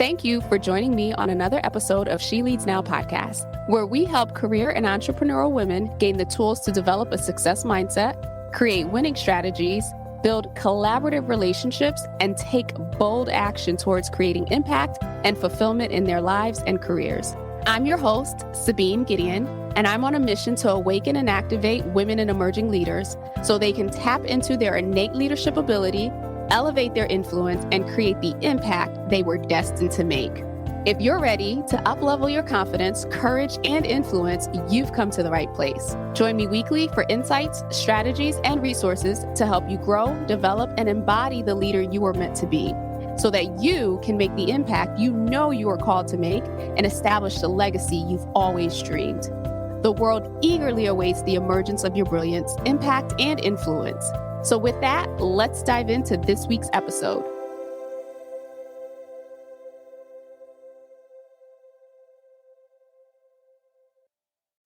Thank you for joining me on another episode of She Leads Now podcast, where we help career and entrepreneurial women gain the tools to develop a success mindset, create winning strategies, build collaborative relationships, and take bold action towards creating impact and fulfillment in their lives and careers. I'm your host, Sabine Gideon, and I'm on a mission to awaken and activate women and emerging leaders so they can tap into their innate leadership ability, elevate their influence, and create the impact they were destined to make. If you're ready to uplevel your confidence, courage, and influence, you've come to the right place. Join me weekly for insights, strategies, and resources to help you grow, develop, and embody the leader you were meant to be, so that you can make the impact you know you are called to make and establish the legacy you've always dreamed. The world eagerly awaits the emergence of your brilliance, impact, and influence. So with that, let's dive into this week's episode.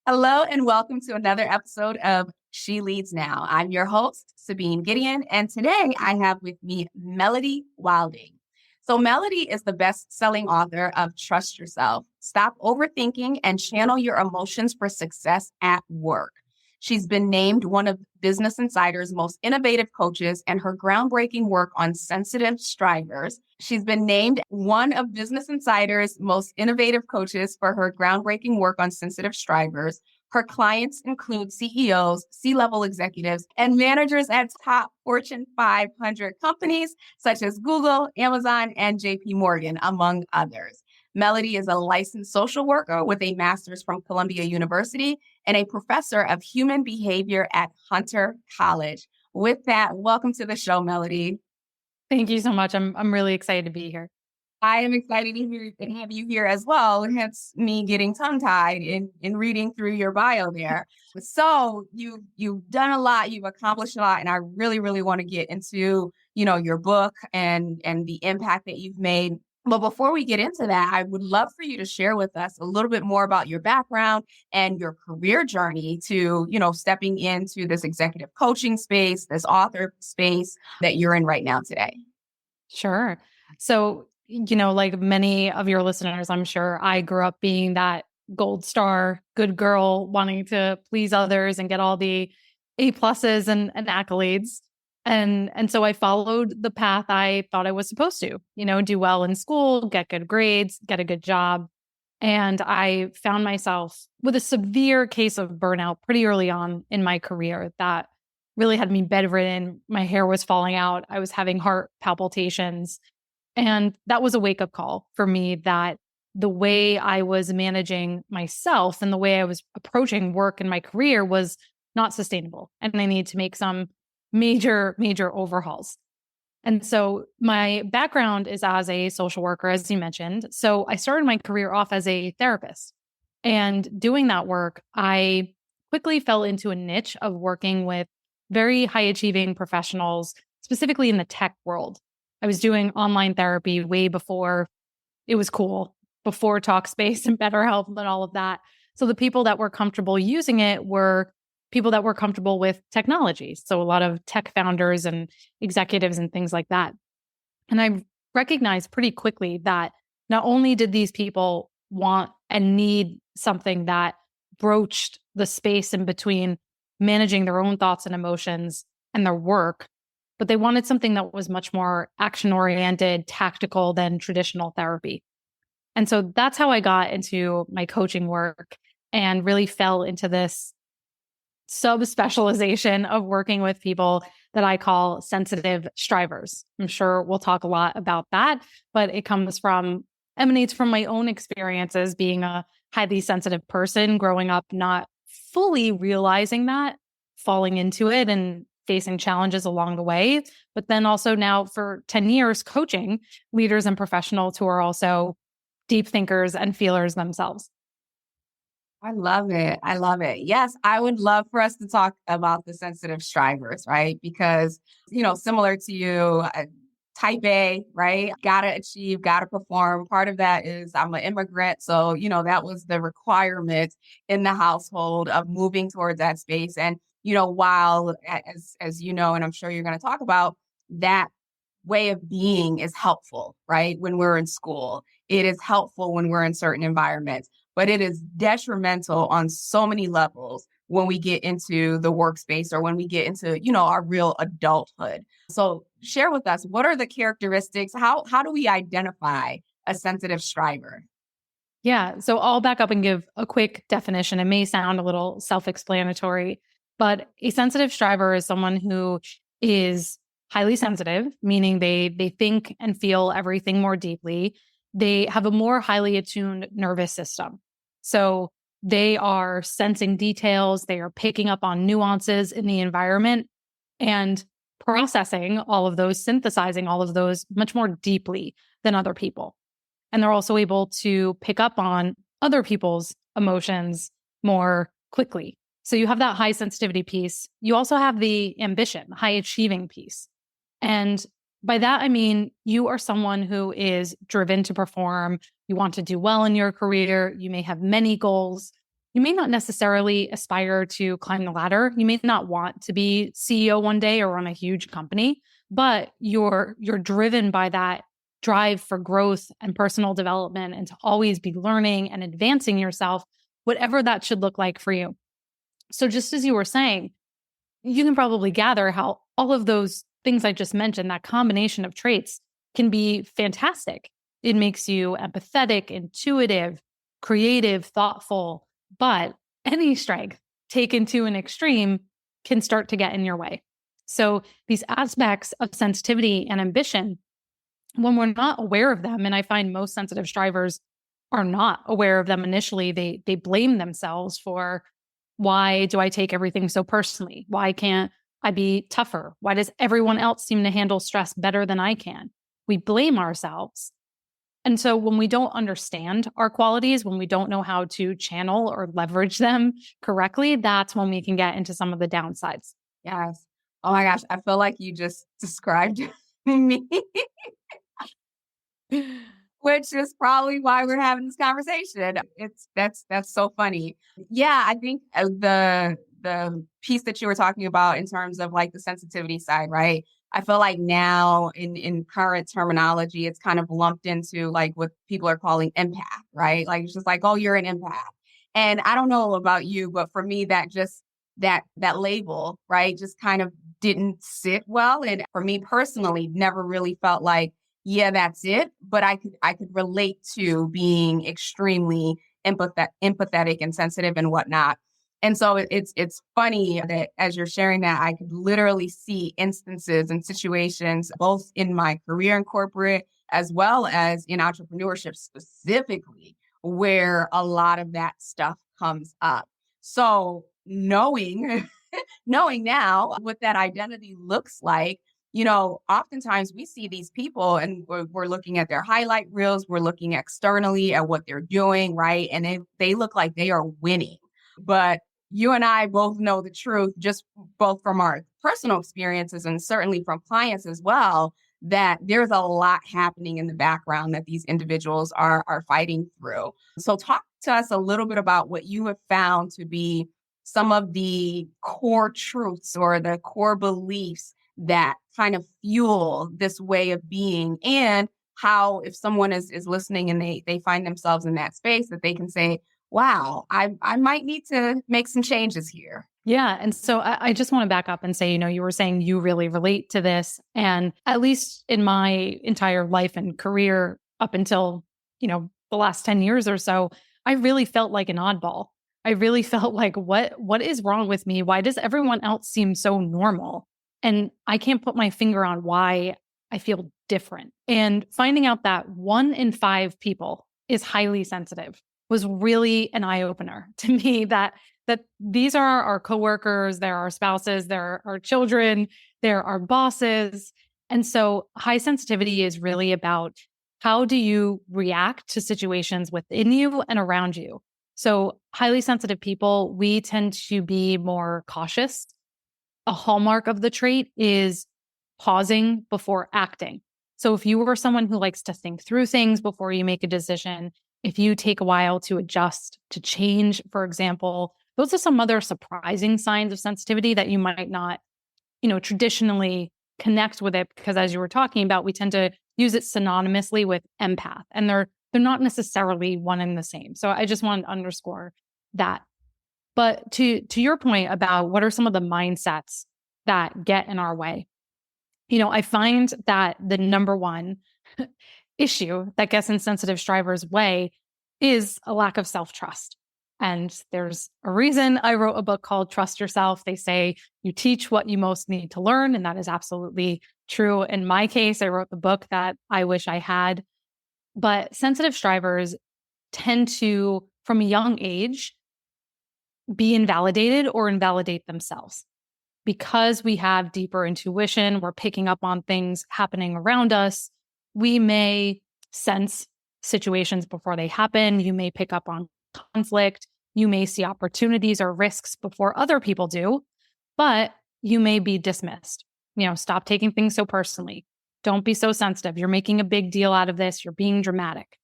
Hello, and welcome to another episode of She Leads Now. I'm your host, Sabine Gideon, and today I have with me Melody Wilding. So Melody is the best-selling author of Trust Yourself, Stop Overthinking, and Channel Your Emotions for Success at Work. She's been named one of Business Insider's most innovative coaches, and her groundbreaking work on sensitive strivers. She's been named one of Business Insider's most innovative coaches for her groundbreaking work on sensitive strivers. Her clients include CEOs, C-level executives, and managers at top Fortune 500 companies such as Google, Amazon, and JP Morgan, among others. Melody is a licensed social worker with a master's from Columbia University and a professor of human behavior at Hunter College. With that, welcome to the show, Melody. Thank you so much. I'm really excited to be here. I am excited to have you here as well, hence me getting tongue-tied in reading through your bio there. So you've done a lot, you've accomplished a lot, and I really, really want to get into, your book and the impact that you've made. But before we get into that, I would love for you to share with us a little bit more about your background and your career journey to, stepping into this executive coaching space, this author space that you're in right now today. Sure. So, like many of your listeners, I'm sure I grew up being that gold star, good girl, wanting to please others and get all the A pluses and accolades. And so I followed the path I thought I was supposed to, do well in school, get good grades, get a good job. And I found myself with a severe case of burnout pretty early on in my career that really had me bedridden. My hair was falling out. I was having heart palpitations. And that was a wake-up call for me that the way I was managing myself and the way I was approaching work and my career was not sustainable. And I needed to make some major overhauls. And so my background is as a social worker, as you mentioned. So I started my career off as a therapist. And doing that work, I quickly fell into a niche of working with very high achieving professionals, specifically in the tech world. I was doing online therapy way before it was cool, before Talkspace and BetterHelp and all of that. So the people that were comfortable using it were people that were comfortable with technology. So a lot of tech founders and executives and things like that. And I recognized pretty quickly that not only did these people want and need something that broached the space in between managing their own thoughts and emotions and their work, but they wanted something that was much more action-oriented, tactical than traditional therapy. And so that's how I got into my coaching work and really fell into this subspecialization of working with people that I call sensitive strivers. I'm sure we'll talk a lot about that, but it emanates from my own experiences being a highly sensitive person, growing up not fully realizing that, falling into it and facing challenges along the way, but then also now for 10 years coaching leaders and professionals who are also deep thinkers and feelers themselves. I love it. I love it. Yes, I would love for us to talk about the sensitive strivers, right? Because, similar to you, type A, right? Gotta achieve, gotta perform. Part of that is I'm an immigrant. So, that was the requirement in the household of moving towards that space. And, while, as you know, and I'm sure you're going to talk about, that way of being is helpful, right? When we're in school, it is helpful when we're in certain environments, but it is detrimental on so many levels when we get into the workspace or when we get into, our real adulthood. So share with us, what are the characteristics? How do we identify a sensitive striver? Yeah. So I'll back up and give a quick definition. It may sound a little self explanatory, but a sensitive striver is someone who is highly sensitive, meaning they think and feel everything more deeply. They have a more highly attuned nervous system. So they are sensing details, they are picking up on nuances in the environment and processing all of those, synthesizing all of those much more deeply than other people. And they're also able to pick up on other people's emotions more quickly. So you have that high sensitivity piece. You also have the ambition, high achieving piece. And by that, I mean, you are someone who is driven to perform. You want to do well in your career. You may have many goals. You may not necessarily aspire to climb the ladder. You may not want to be CEO one day or run a huge company, but you're driven by that drive for growth and personal development and to always be learning and advancing yourself, whatever that should look like for you. So just as you were saying, you can probably gather how all of those things I just mentioned, that combination of traits can be fantastic. It makes you empathetic, intuitive, creative, thoughtful, but any strength taken to an extreme can start to get in your way. So these aspects of sensitivity and ambition, when we're not aware of them, and I find most sensitive strivers are not aware of them initially, they blame themselves for, why do I take everything so personally? Why can't I be tougher? Why does everyone else seem to handle stress better than I can? We blame ourselves. And so when we don't understand our qualities, when we don't know how to channel or leverage them correctly, that's when we can get into some of the downsides. Yes. Oh my gosh, I feel like you just described me. Which is probably why we're having this conversation. That's so funny. Yeah, I think the piece that you were talking about in terms of like the sensitivity side, right? I feel like now in current terminology, it's kind of lumped into like what people are calling empath, right? Like it's just like, oh, you're an empath. And I don't know about you, but for me, that just that label, right, just kind of didn't sit well. And for me personally, never really felt like, yeah, that's it. But I could relate to being extremely empathetic and sensitive and whatnot. And so it's funny that as you're sharing that, I could literally see instances and situations, both in my career in corporate as well as in entrepreneurship specifically, where a lot of that stuff comes up. So knowing now what that identity looks like, oftentimes we see these people and we're looking at their highlight reels, we're looking externally at what they're doing, right? And they look like they are winning. But you and I both know the truth, just both from our personal experiences and certainly from clients as well, that there's a lot happening in the background that these individuals are fighting through. So talk to us a little bit about what you have found to be some of the core truths or the core beliefs that kind of fuel this way of being, and how if someone is listening and they find themselves in that space, that they can say, wow, I might need to make some changes here. Yeah. And so I just want to back up and say, you were saying you really relate to this. And at least in my entire life and career up until, the last 10 years or so, I really felt like an oddball. I really felt like, what is wrong with me? Why does everyone else seem so normal? And I can't put my finger on why I feel different. And finding out that 1 in 5 people is highly sensitive was really an eye opener to me, that these are our coworkers, they're our spouses, they're our children, they're our bosses. And so high sensitivity is really about, how do you react to situations within you and around you? So highly sensitive people, we tend to be more cautious. A hallmark of the trait is pausing before acting. So if you were someone who likes to think through things before you make a decision, if you take a while to adjust, to change, for example, those are some other surprising signs of sensitivity that you might not, traditionally connect with it because, as you were talking about, we tend to use it synonymously with empath, and they're not necessarily one and the same. So I just want to underscore that. But to your point about what are some of the mindsets that get in our way, I find that the number one issue that gets in sensitive strivers' way is a lack of self-trust. And there's a reason I wrote a book called Trust Yourself. They say you teach what you most need to learn. And that is absolutely true. In my case, I wrote the book that I wish I had. But sensitive strivers tend to, from a young age, be invalidated or invalidate themselves. Because we have deeper intuition, we're picking up on things happening around us. We may sense situations before they happen. You may pick up on conflict. You may see opportunities or risks before other people do, but you may be dismissed. Stop taking things so personally. Don't be so sensitive. You're making a big deal out of this. You're being dramatic.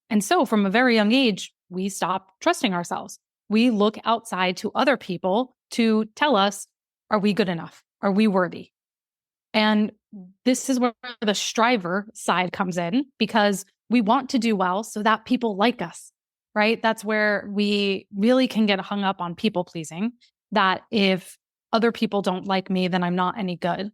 And so from a very young age, we stop trusting ourselves. We look outside to other people to tell us, are we good enough? Are we worthy? And this is where the striver side comes in, because we want to do well so that people like us, right? That's where we really can get hung up on people pleasing, that if other people don't like me, then I'm not any good.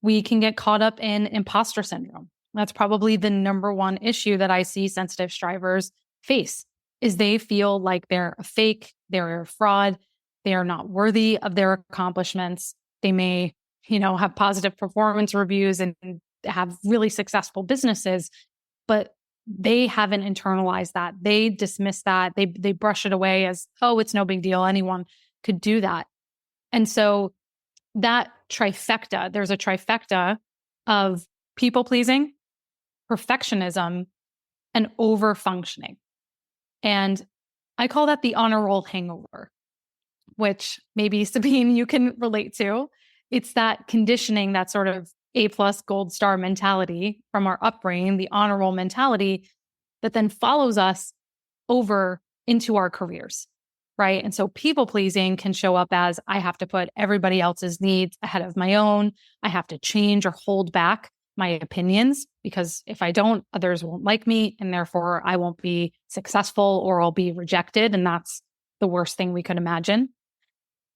We can get caught up in imposter syndrome. That's probably the number one issue that I see sensitive strivers face, is they feel like they're a fake, they're a fraud, they are not worthy of their accomplishments. They may, have positive performance reviews and have really successful businesses, but they haven't internalized that. They dismiss that. They brush it away as, oh, it's no big deal. Anyone could do that. And so that trifecta, there's a trifecta of people pleasing, perfectionism, and over functioning. And I call that the honor roll hangover, which maybe Sabine, you can relate to. It's that conditioning, that sort of A+ gold star mentality from our upbringing, the honor roll mentality that then follows us over into our careers, right? And so people pleasing can show up as, I have to put everybody else's needs ahead of my own. I have to change or hold back my opinions, because if I don't, others won't like me, and therefore I won't be successful or I'll be rejected. And that's the worst thing we could imagine.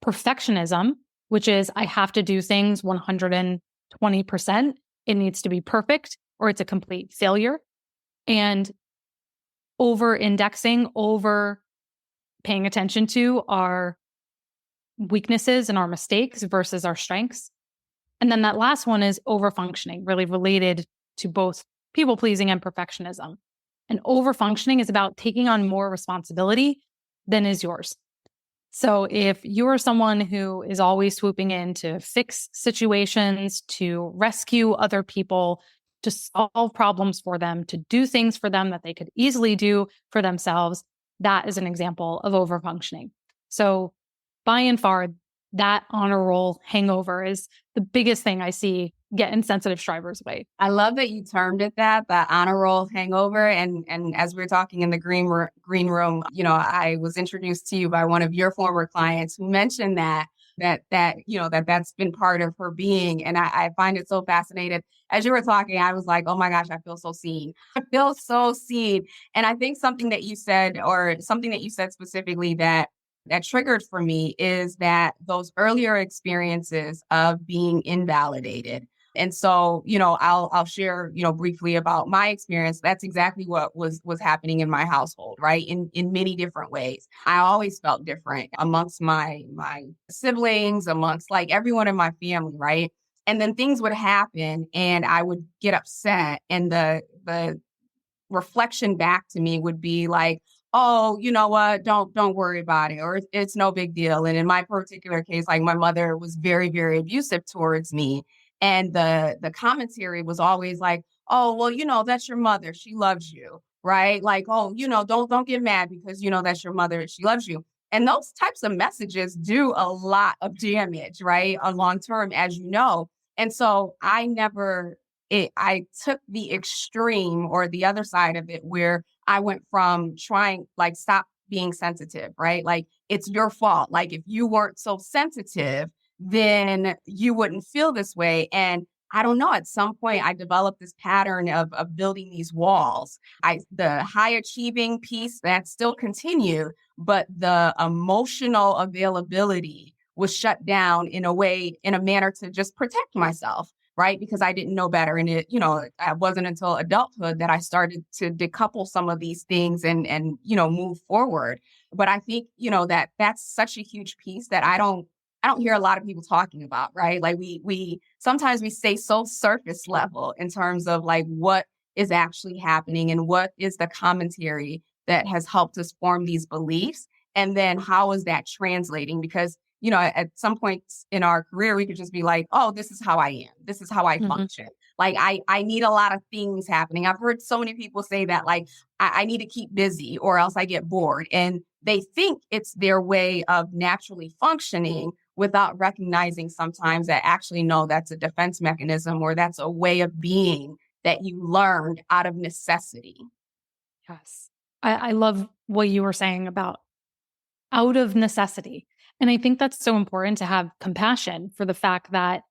Perfectionism, which is I have to do things 120%. It needs to be perfect or it's a complete failure. And over indexing, over paying attention to our weaknesses and our mistakes versus our strengths. And then that last one is over functioning, really related to both people pleasing and perfectionism. And over functioning is about taking on more responsibility than is yours. So if you're someone who is always swooping in to fix situations, to rescue other people, to solve problems for them, to do things for them that they could easily do for themselves, that is an example of overfunctioning. So by and far, that honor roll hangover is the biggest thing I see get in sensitive strivers' way. I love that you termed it that, the honor roll hangover. And as we were talking in the green room, I was introduced to you by one of your former clients who mentioned that's been part of her being. And I find it so fascinating. As you were talking, I was like, oh my gosh, I feel so seen. I feel so seen. And I think something that you said specifically that triggered for me is that those earlier experiences of being invalidated. And so, I'll share, briefly about my experience. That's exactly what was happening in my household, right? In many different ways. I always felt different amongst my siblings, amongst like everyone in my family, right? And then things would happen and I would get upset, and the reflection back to me would be like, oh, you know what? Don't worry about it, or it's no big deal. And in my particular case, like my mother was very, very abusive towards me. And the commentary was always like, oh, well, that's your mother. She loves you, right? Like, oh, don't get mad because, that's your mother. She loves you. And those types of messages do a lot of damage, right? On long term, as you know. And so I took the extreme or the other side of it, where I went from trying, like, stop being sensitive, right? Like, it's your fault. Like, if you weren't so sensitive, then you wouldn't feel this way. And I don't know, at some point I developed this pattern of building these walls. The high achieving piece that still continued, but the emotional availability was shut down in a way, in a manner to just protect myself, right? Because I didn't know better. And it wasn't until adulthood that I started to decouple some of these things and move forward. But I think, that's such a huge piece that I don't hear a lot of people talking about, right? Like we sometimes we stay so surface level in terms of like what is actually happening and what is the commentary that has helped us form these beliefs. And then how is that translating? Because, at some points in our career, we could just be like, oh, this is how I am. This is how I function. Like I need a lot of things happening. I've heard so many people say that, like, I need to keep busy or else I get bored. And they think it's their way of naturally functioning without recognizing sometimes that actually, no, that's a defense mechanism or that's a way of being that you learned out of necessity. Yes. I love what you were saying about out of necessity. And I think that's so important to have compassion for the fact that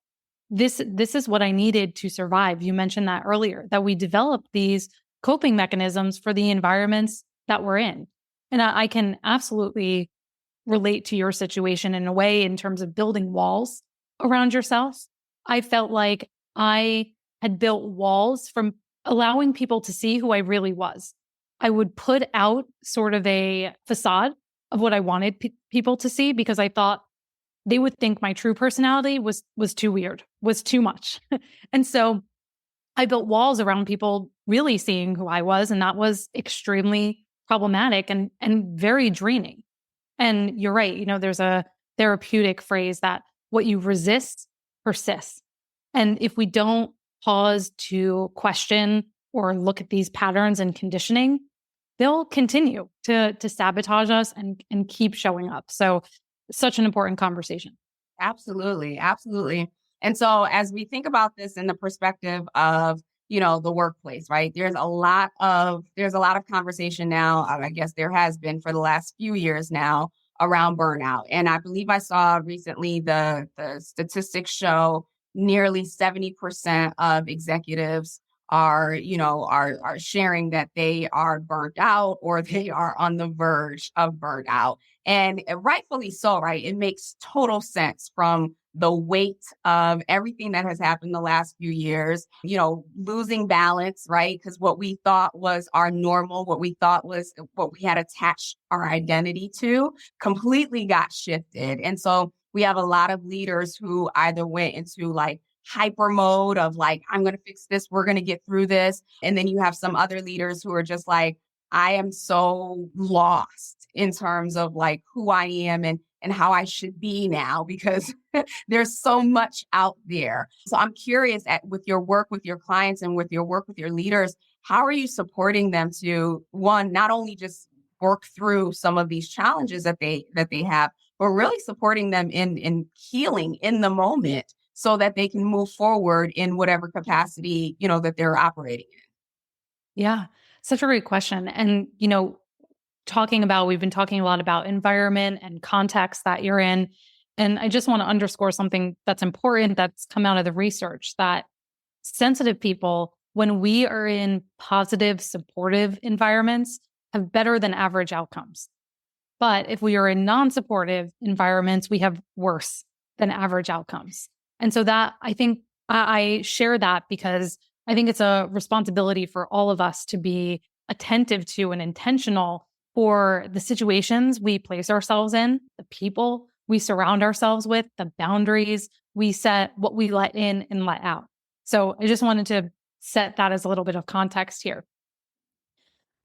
this is what I needed to survive. You mentioned that earlier, that we develop these coping mechanisms for the environments that we're in. And I can absolutely relate to your situation in a way in terms of building walls around yourself. I felt like I had built walls from allowing people to see who I really was. I would put out sort of a facade of what I wanted people to see because I thought they would think my true personality was too weird, was too much. And so I built walls around people really seeing who I was, and that was extremely problematic and very draining. And you're right, there's a therapeutic phrase that what you resist persists. And if we don't pause to question or look at these patterns and conditioning, they'll continue to sabotage us and keep showing up. So such an important conversation. Absolutely. Absolutely. And so as we think about this in the perspective of, the workplace, right? There's a lot of conversation now. I guess there has been for the last few years now around burnout. And I believe I saw recently the statistics show nearly 70% of executives are sharing that they are burnt out or they are on the verge of burnout. And rightfully so, right? It makes total sense from the weight of everything that has happened the last few years, losing balance, right? Because what we thought was our normal, what we thought was what we had attached our identity to completely got shifted. And so we have a lot of leaders who either went into like hyper mode of like, I'm going to fix this, we're going to get through this. And then you have some other leaders who are just like, I am so lost in terms of like who I am and how I should be now because there's so much out there. So I'm curious with your work with your clients and with your work with your leaders, how are you supporting them to, one, not only just work through some of these challenges that they have, but really supporting them in healing in the moment so that they can move forward in whatever capacity, that they're operating in? Yeah, such a great question. And, we've been talking a lot about environment and context that you're in. And I just want to underscore something that's important that's come out of the research that sensitive people, when we are in positive, supportive environments, have better than average outcomes. But if we are in non-supportive environments, we have worse than average outcomes. And so that I think I share that because I think it's a responsibility for all of us to be attentive to and intentional for the situations we place ourselves in, the people we surround ourselves with, the boundaries we set, what we let in and let out. So I just wanted to set that as a little bit of context here.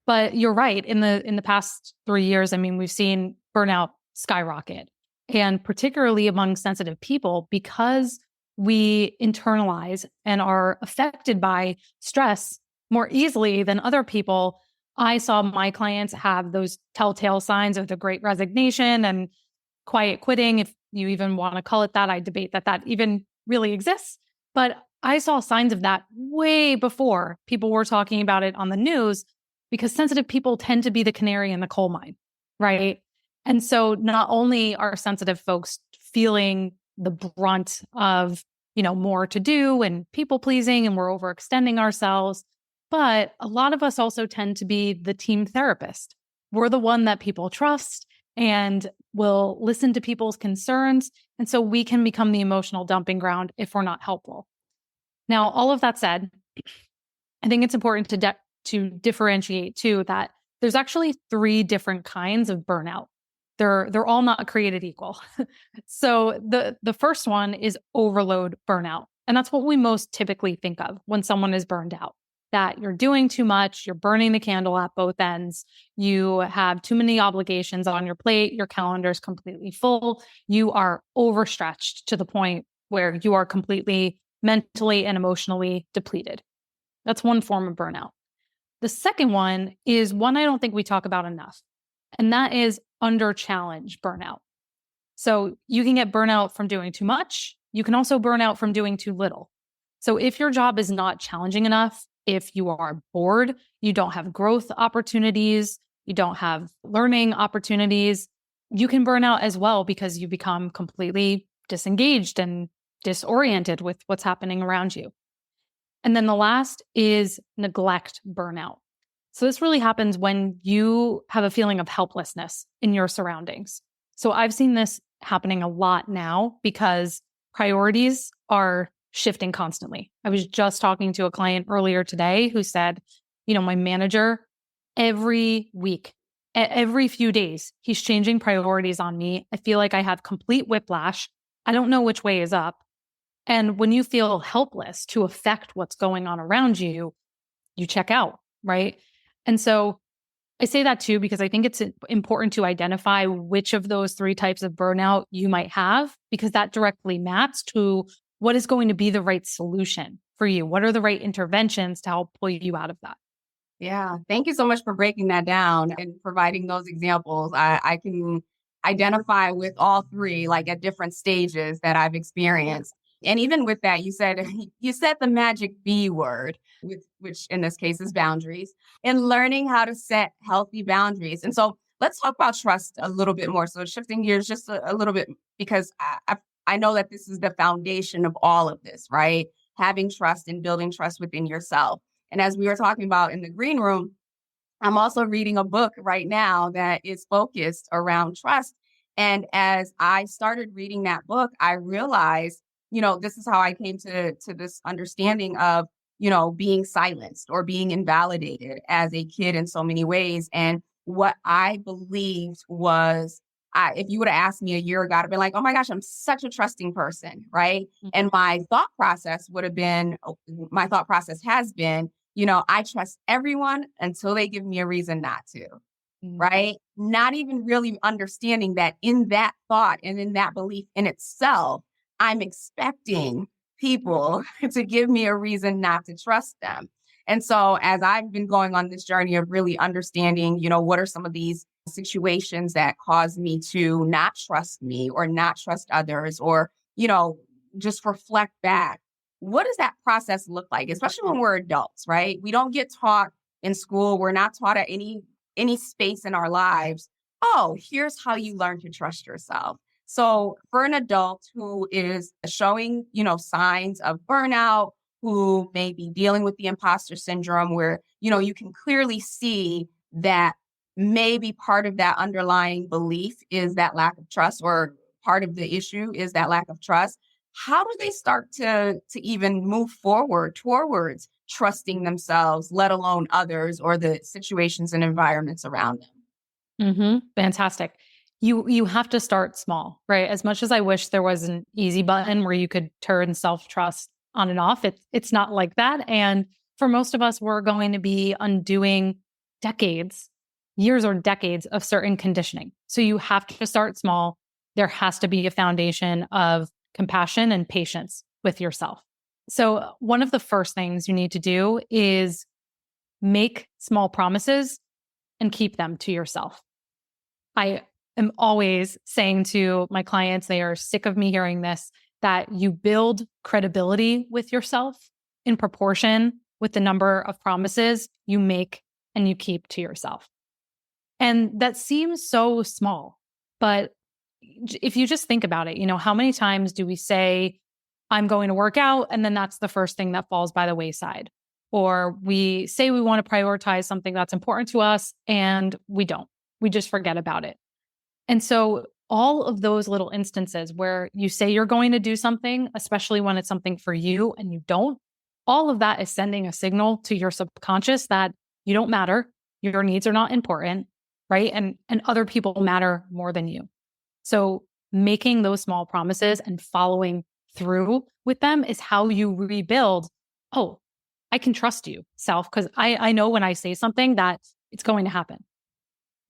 But you're right. In the past 3 years, I mean, we've seen burnout skyrocket, and particularly among sensitive people because we internalize and are affected by stress more easily than other people. I saw my clients have those telltale signs of the Great Resignation and quiet quitting, if you even want to call it that. I debate that even really exists. But I saw signs of that way before people were talking about it on the news because sensitive people tend to be the canary in the coal mine, right? And so not only are sensitive folks feeling the brunt of, more to do and people pleasing, and we're overextending ourselves. But a lot of us also tend to be the team therapist. We're the one that people trust and will listen to people's concerns. And so we can become the emotional dumping ground if we're not helpful. Now, all of that said, I think it's important to differentiate too that there's actually 3 different kinds of burnout. They're all not created equal. So the first one is overload burnout. And that's what we most typically think of when someone is burned out. That you're doing too much, you're burning the candle at both ends, you have too many obligations on your plate, your calendar is completely full, you are overstretched to the point where you are completely mentally and emotionally depleted. That's one form of burnout. The second one is one I don't think we talk about enough, and that is under challenge burnout. So you can get burnout from doing too much. You can also burn out from doing too little. So if your job is not challenging enough, if you are bored, you don't have growth opportunities, you don't have learning opportunities, you can burn out as well because you become completely disengaged and disoriented with what's happening around you. And then the last is neglect burnout. So this really happens when you have a feeling of helplessness in your surroundings. So I've seen this happening a lot now because priorities are shifting constantly. I was just talking to a client earlier today who said, my manager, every week, every few days, he's changing priorities on me. I feel like I have complete whiplash. I don't know which way is up. And when you feel helpless to affect what's going on around you, you check out, right? And so I say that too, because I think it's important to identify which of those 3 types of burnout you might have, because that directly maps to what is going to be the right solution for you. What are the right interventions to help pull you out of that? Yeah. Thank you so much for breaking that down and providing those examples. I can identify with all 3, like at different stages that I've experienced. And even with that, you said the magic B word, which in this case is boundaries, and learning how to set healthy boundaries. And so let's talk about trust a little bit more. So shifting gears just a little bit, because I know that this is the foundation of all of this, right? Having trust and building trust within yourself. And as we were talking about in the green room, I'm also reading a book right now that is focused around trust. And as I started reading that book, I realized, this is how I came to this understanding of, being silenced or being invalidated as a kid in so many ways. And what I believed was, if you would have asked me a year ago, I'd have been like, oh my gosh, I'm such a trusting person, right? Mhm. And my thought process has been, I trust everyone until they give me a reason not to, right? Not even really understanding that in that thought and in that belief in itself, I'm expecting people to give me a reason not to trust them. And so as I've been going on this journey of really understanding, what are some of these situations that cause me to not trust me or not trust others, or, just reflect back. What does that process look like, especially when we're adults, right? We don't get taught in school. We're not taught at any space in our lives. Oh, here's how you learn to trust yourself. So for an adult who is showing, signs of burnout, who may be dealing with the imposter syndrome, where, you can clearly see that maybe part of that underlying belief is that lack of trust, or part of the issue is that lack of trust. How do they start to even move forward towards trusting themselves, let alone others or the situations and environments around them? Fantastic. You have to start small, right? As much as I wish there was an easy button where you could turn self-trust on and off, it's not like that. And for most of us, we're going to be undoing years or decades of certain conditioning. So you have to start small. There has to be a foundation of compassion and patience with yourself. So one of the first things you need to do is make small promises and keep them to yourself. I am always saying to my clients, they are sick of me hearing this, that you build credibility with yourself in proportion with the number of promises you make and you keep to yourself. And that seems so small, but if you just think about it, how many times do we say, I'm going to work out, and then that's the first thing that falls by the wayside? Or we say we want to prioritize something that's important to us and we don't. We just forget about it. And so all of those little instances where you say you're going to do something, especially when it's something for you and you don't, all of that is sending a signal to your subconscious that you don't matter, your needs are not important, right? And other people matter more than you. So making those small promises and following through with them is how you rebuild, oh, I can trust you, self, because I know when I say something that it's going to happen.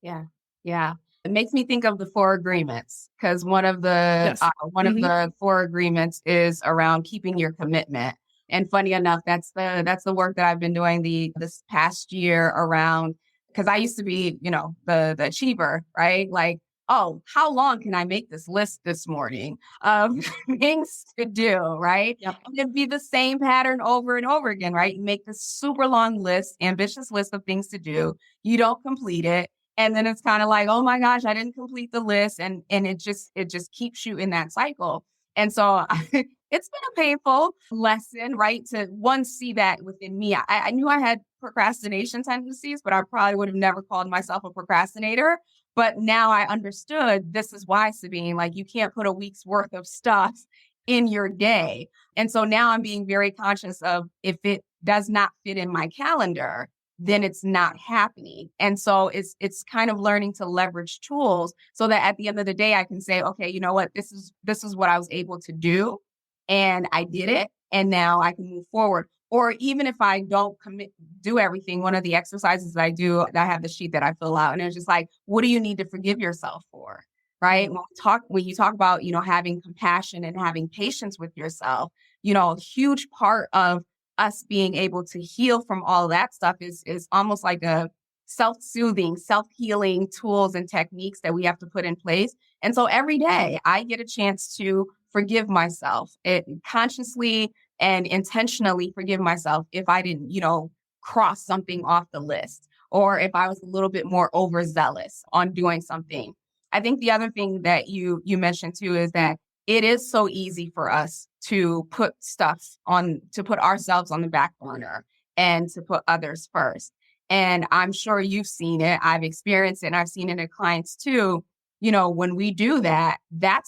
Yeah. Yeah. It makes me think of the 4 agreements, because one of the Yes. of the 4 agreements is around keeping your commitment. And funny enough, that's the work that I've been doing this past year around, because I used to be, the achiever, right? Like, oh, how long can I make this list this morning of things to do, right? Yep. And it'd be the same pattern over and over again, right? You make this super long list, ambitious list of things to do. You don't complete it. And then it's kind of like, oh my gosh, I didn't complete the list. And it just keeps you in that cycle. And so it's been a painful lesson, right? To one, see that within me. I knew I had procrastination tendencies, but I probably would have never called myself a procrastinator. But now I understood this is why, Sabine, like you can't put a week's worth of stuff in your day. And so now I'm being very conscious of, if it does not fit in my calendar, then it's not happening. And so it's kind of learning to leverage tools so that at the end of the day, I can say, okay, you know what, this is what I was able to do, and I did it, and now I can move forward. Or even if I don't do everything, one of the exercises that I do, I have the sheet that I fill out, and it's just like, what do you need to forgive yourself for? Right. When you talk about, having compassion and having patience with yourself, a huge part of us being able to heal from all of that stuff is almost like a self-soothing, self-healing tools and techniques that we have to put in place. And so every day I get a chance to forgive myself, consciously and intentionally forgive myself if I didn't, cross something off the list, or if I was a little bit more overzealous on doing something. I think the other thing that you mentioned too is that it is so easy for us to put ourselves on the back burner and to put others first. And I'm sure you've seen it. I've experienced it, and I've seen it in clients too. When we do that, that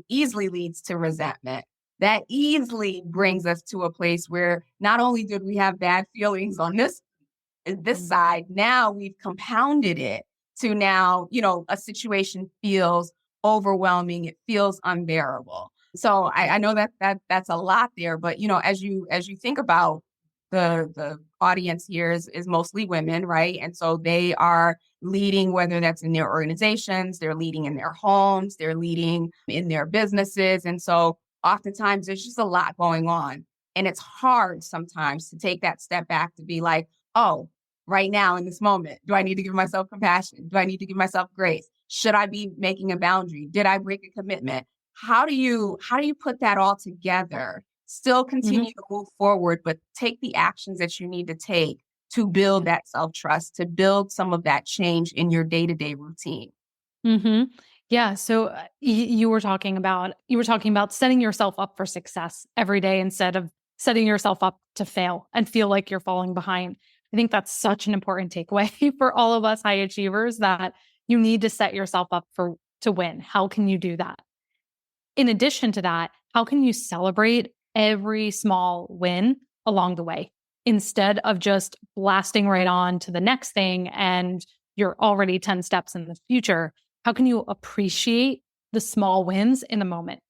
easily leads to resentment. That easily brings us to a place where not only did we have bad feelings on this side, now we've compounded it to now, a situation feels overwhelming. It feels unbearable. So I know that's a lot there, but as you think about the audience here is mostly women, right? And so they are leading, whether that's in their organizations, they're leading in their homes, they're leading in their businesses. And so oftentimes there's just a lot going on. And it's hard sometimes to take that step back to be like, oh, right now in this moment, do I need to give myself compassion? Do I need to give myself grace? Should I be making a boundary? Did I break a commitment? How do you put that all together? Still continue to move forward, but take the actions that you need to take to build that self-trust, to build some of that change in your day-to-day routine. Yeah. So you were talking about setting yourself up for success every day instead of setting yourself up to fail and feel like you're falling behind. I think that's such an important takeaway for all of us high achievers, that you need to set yourself up to win. How can you do that? In addition to that, how can you celebrate every small win along the way instead of just blasting right on to the next thing and you're already 10 steps in the future? How can you appreciate the small wins in the moment?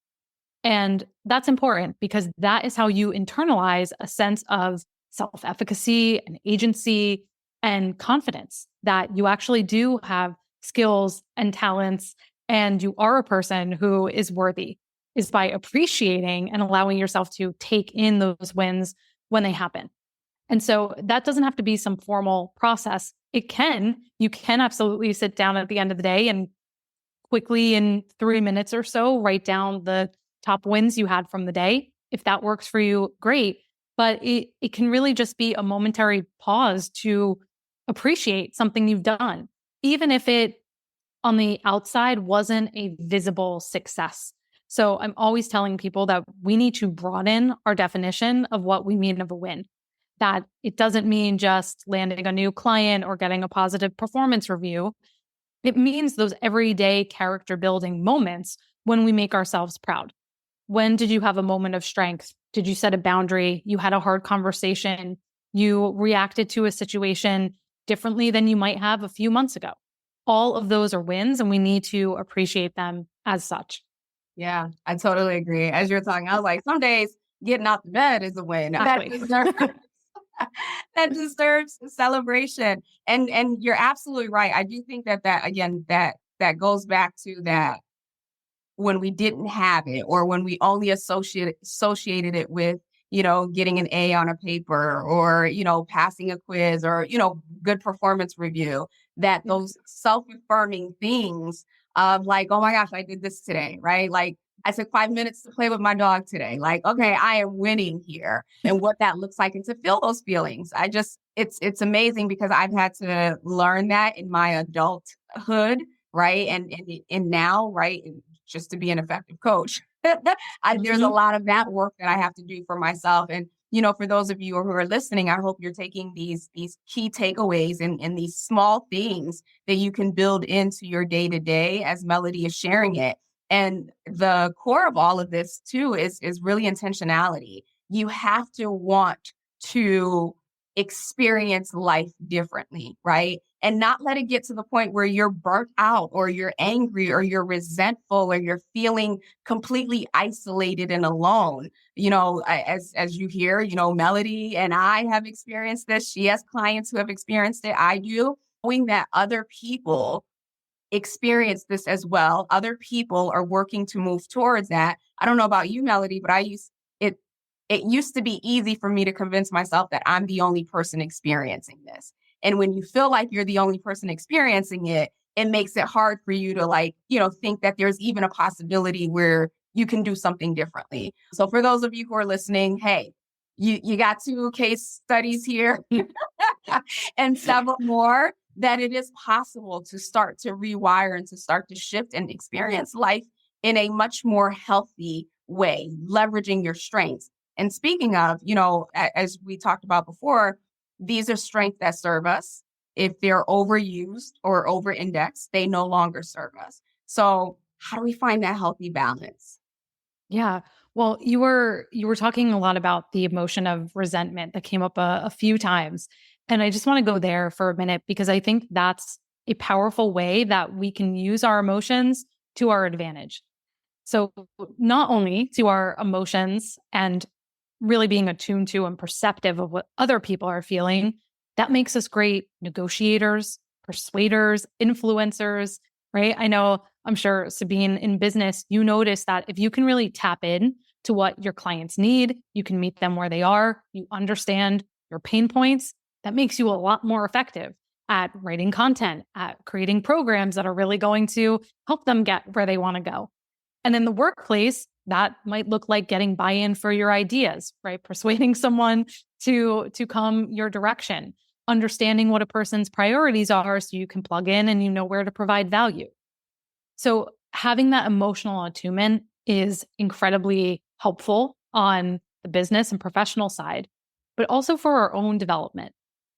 And that's important because that is how you internalize a sense of self-efficacy and agency and confidence that you actually do have skills and talents and you are a person who is worthy, is by appreciating and allowing yourself to take in those wins when they happen. And so that doesn't have to be some formal process. You can absolutely sit down at the end of the day and quickly in 3 minutes or so, write down the top wins you had from the day. If that works for you, great. But it can really just be a momentary pause to appreciate something you've done, even if it on the outside wasn't a visible success. So I'm always telling people that we need to broaden our definition of what we mean of a win. That it doesn't mean just landing a new client or getting a positive performance review. It means those everyday character building moments when we make ourselves proud. When did you have a moment of strength? Did you set a boundary? You had a hard conversation. You reacted to a situation differently than you might have a few months ago. All of those are wins, and we need to appreciate them as such. Yeah, I totally agree. As you're talking, I was like, some days getting out the bed is a win. That Exactly. deserves, that deserves celebration. And you're absolutely right. I do think that again, that goes back to that when we didn't have it, or when we only associated it with, getting an A on a paper, or, passing a quiz, or, good performance review, that those self-affirming things of like, oh my gosh, I did this today, right? Like I took 5 minutes to play with my dog today. Like, okay, I am winning here, and what that looks like, and to feel those feelings. It's amazing, because I've had to learn that in my adulthood, right? And now, right, just to be an effective coach. There's a lot of that work that I have to do for myself. And, for those of you who are listening, I hope you're taking these key takeaways and these small things that you can build into your day to day as Melody is sharing it. And the core of all of this too is really intentionality. You have to want to experience life differently, right? And not let it get to the point where you're burnt out, or you're angry, or you're resentful, or you're feeling completely isolated and alone. As you hear, Melody and I have experienced this. She has clients who have experienced it. I do. Knowing that other people experience this as well. Other people are working to move towards that. I don't know about you, Melody, but it used to be easy for me to convince myself that I'm the only person experiencing this. And when you feel like you're the only person experiencing it, it makes it hard for you to think that there's even a possibility where you can do something differently. So for those of you who are listening, hey, you got 2 case studies here and several more, that it is possible to start to rewire and to start to shift and experience life in a much more healthy way, leveraging your strengths. And speaking of, as we talked about before, these are strengths that serve us. If they're overused or over-indexed, they no longer serve us. So how do we find that healthy balance? Yeah. Well, you were talking a lot about the emotion of resentment that came up a few times. And I just want to go there for a minute, because I think that's a powerful way that we can use our emotions to our advantage. So not only to our emotions and really being attuned to and perceptive of what other people are feeling, that makes us great negotiators, persuaders, influencers, right? I'm sure, Sabine, in business, you notice that if you can really tap in to what your clients need, you can meet them where they are, you understand your pain points, that makes you a lot more effective at writing content, at creating programs that are really going to help them get where they want to go. And in the workplace, that might look like getting buy-in for your ideas, right? Persuading someone to come your direction, understanding what a person's priorities are so you can plug in and you know where to provide value. So having that emotional attunement is incredibly helpful on the business and professional side, but also for our own development,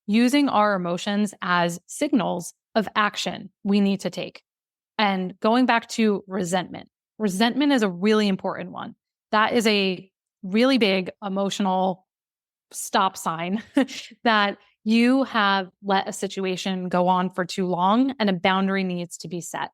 using our emotions as signals of action we need to take. And going back to resentment is a really important one. That is a really big emotional stop sign that you have let a situation go on for too long and a boundary needs to be set.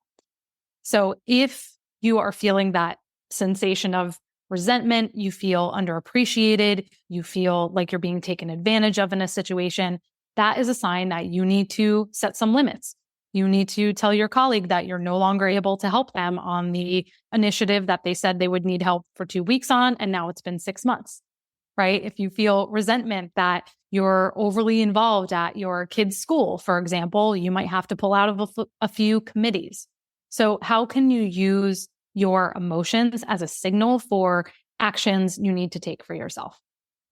So if you are feeling that sensation of resentment, you feel underappreciated, you feel like you're being taken advantage of in a situation, that is a sign that you need to set some limits. You need to tell your colleague that you're no longer able to help them on the initiative that they said they would need help for 2 weeks on, and now it's been 6 months, right? If you feel resentment that you're overly involved at your kid's school, for example, you might have to pull out of a few committees. So how can you use your emotions as a signal for actions you need to take for yourself?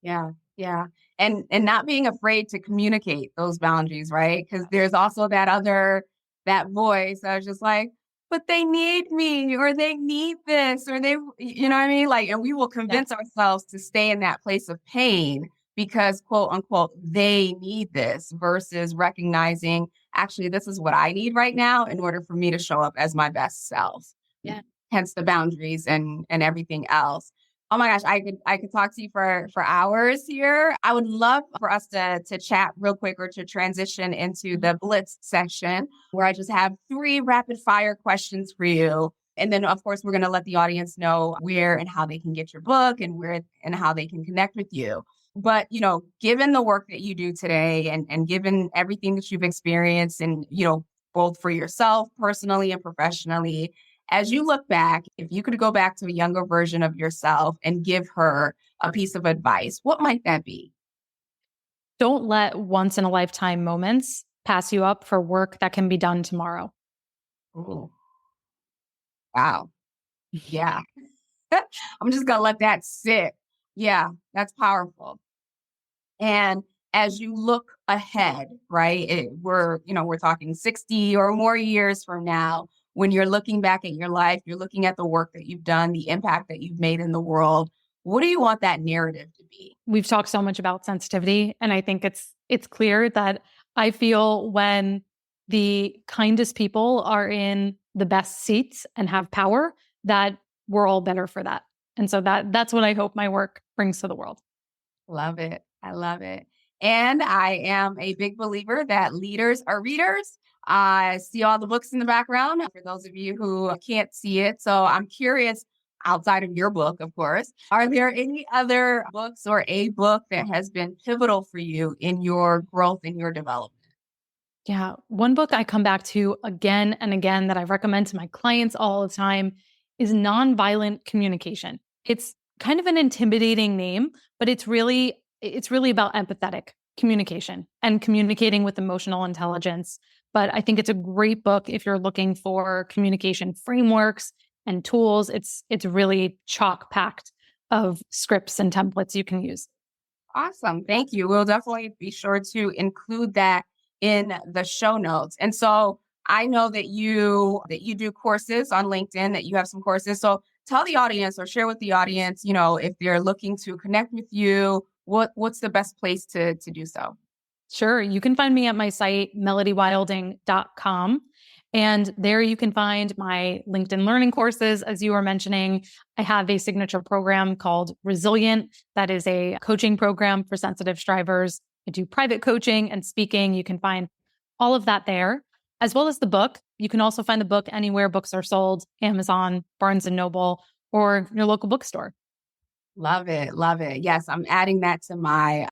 Yeah. Yeah. And not being afraid to communicate those boundaries, right? Because there's also that other that voice. I was just like, but they need me, or they need this, or they, you know what I mean? Like, and we will Yeah. convince ourselves to stay in that place of pain because, quote unquote, they need this versus recognizing, actually, this is what I need right now in order for me to show up as my best self. Yeah. Hence the boundaries and everything else. Oh my gosh, I could talk to you for hours here. I would love for us to chat real quick or to transition into the Blitz section where I just have 3 rapid fire questions for you. And then of course we're going to let the audience know where and how they can get your book and where and how they can connect with you. But, given the work that you do today and given everything that you've experienced and, both for yourself personally and professionally, as you look back, if you could go back to a younger version of yourself and give her a piece of advice, what might that be? Don't let once in a lifetime moments pass you up for work that can be done tomorrow. Ooh, wow. Yeah. I'm just going to let that sit. Yeah, that's powerful. And as you look ahead, right, we're talking 60 or more years from now, when you're looking back at your life, you're looking at the work that you've done, the impact that you've made in the world. What do you want that narrative to be? We've talked so much about sensitivity, and I think it's clear that I feel when the kindest people are in the best seats and have power, that we're all better for that. And so that's what I hope my work brings to the world. Love it. I love it. And I am a big believer that leaders are readers. I see all the books in the background for those of you who can't see it. So I'm curious, outside of your book, of course, are there any other books or a book that has been pivotal for you in your growth and your development? Yeah. One book I come back to again and again that I recommend to my clients all the time is Nonviolent Communication. It's kind of an intimidating name, but it's really about empathetic communication and communicating with emotional intelligence. But I think it's a great book if you're looking for communication frameworks and tools. It's really chock packed of scripts and templates you can use. Awesome. Thank you. We'll definitely be sure to include that in the show notes. And so I know that you do courses on LinkedIn, that you have some courses. So tell the audience or share with the audience, if they're looking to connect with you, what's the best place to do so? Sure. You can find me at my site, melodywilding.com. And there you can find my LinkedIn learning courses. As you were mentioning, I have a signature program called Resilient. That is a coaching program for sensitive strivers. I do private coaching and speaking. You can find all of that there, as well as the book. You can also find the book anywhere books are sold, Amazon, Barnes and Noble, or your local bookstore. Love it. Love it. Yes, I'm adding that to my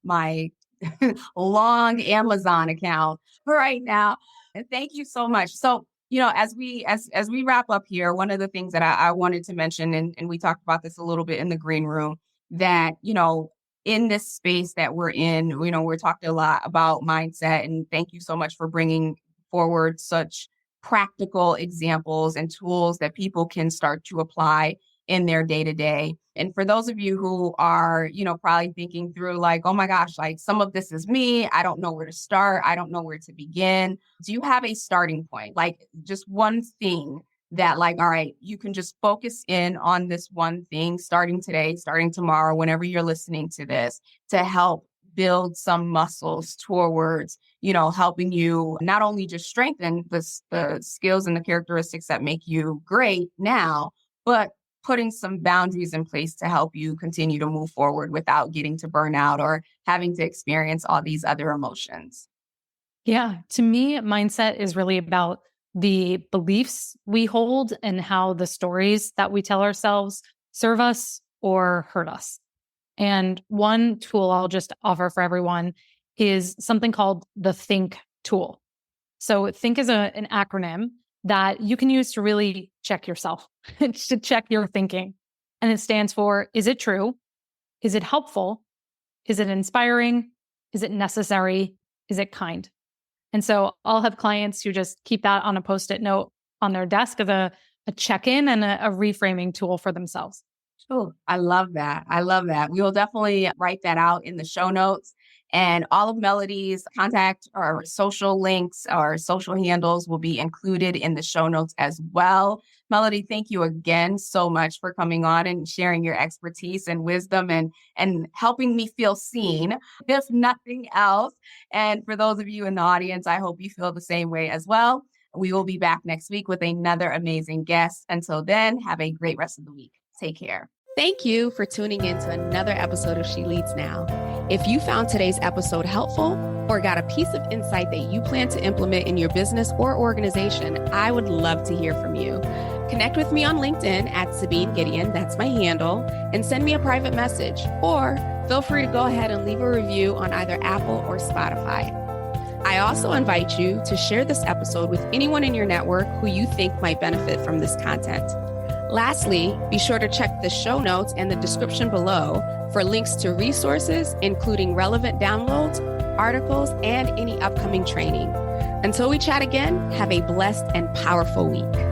long Amazon account right now. And thank you so much. So, as we wrap up here, one of the things that I wanted to mention, and we talked about this a little bit in the green room, that, in this space that we're in, we're talking a lot about mindset. And thank you so much for bringing forward such practical examples and tools that people can start to apply in their day to day. And for those of you who are, probably thinking through like, oh my gosh, like some of this is me. I don't know where to start. I don't know where to begin. Do you have a starting point? Like just one thing that like, all right, you can just focus in on this one thing starting today, starting tomorrow, whenever you're listening to this to help build some muscles towards, helping you not only just strengthen the skills and the characteristics that make you great now, but putting some boundaries in place to help you continue to move forward without getting to burnout or having to experience all these other emotions. Yeah. To me, mindset is really about the beliefs we hold and how the stories that we tell ourselves serve us or hurt us. And one tool I'll just offer for everyone is something called the Think tool. So think is an acronym that you can use to really check yourself, to check your thinking. And it stands for, is it true? Is it helpful? Is it inspiring? Is it necessary? Is it kind? And so I'll have clients who just keep that on a Post-it note on their desk as a check-in and a reframing tool for themselves. Oh, I love that. I love that. We will definitely write that out in the show notes. And all of Melody's contact or social links or social handles will be included in the show notes as well. Melody, thank you again so much for coming on and sharing your expertise and wisdom and helping me feel seen, if nothing else. And for those of you in the audience, I hope you feel the same way as well. We will be back next week with another amazing guest. Until then, have a great rest of the week. Take care. Thank you for tuning in to another episode of She Leads Now. If you found today's episode helpful or got a piece of insight that you plan to implement in your business or organization, I would love to hear from you. Connect with me on LinkedIn at Sabine Gideon, that's my handle, and send me a private message. Or feel free to go ahead and leave a review on either Apple or Spotify. I also invite you to share this episode with anyone in your network who you think might benefit from this content. Lastly, be sure to check the show notes and the description below for links to resources, including relevant downloads, articles, and any upcoming training. Until we chat again, have a blessed and powerful week.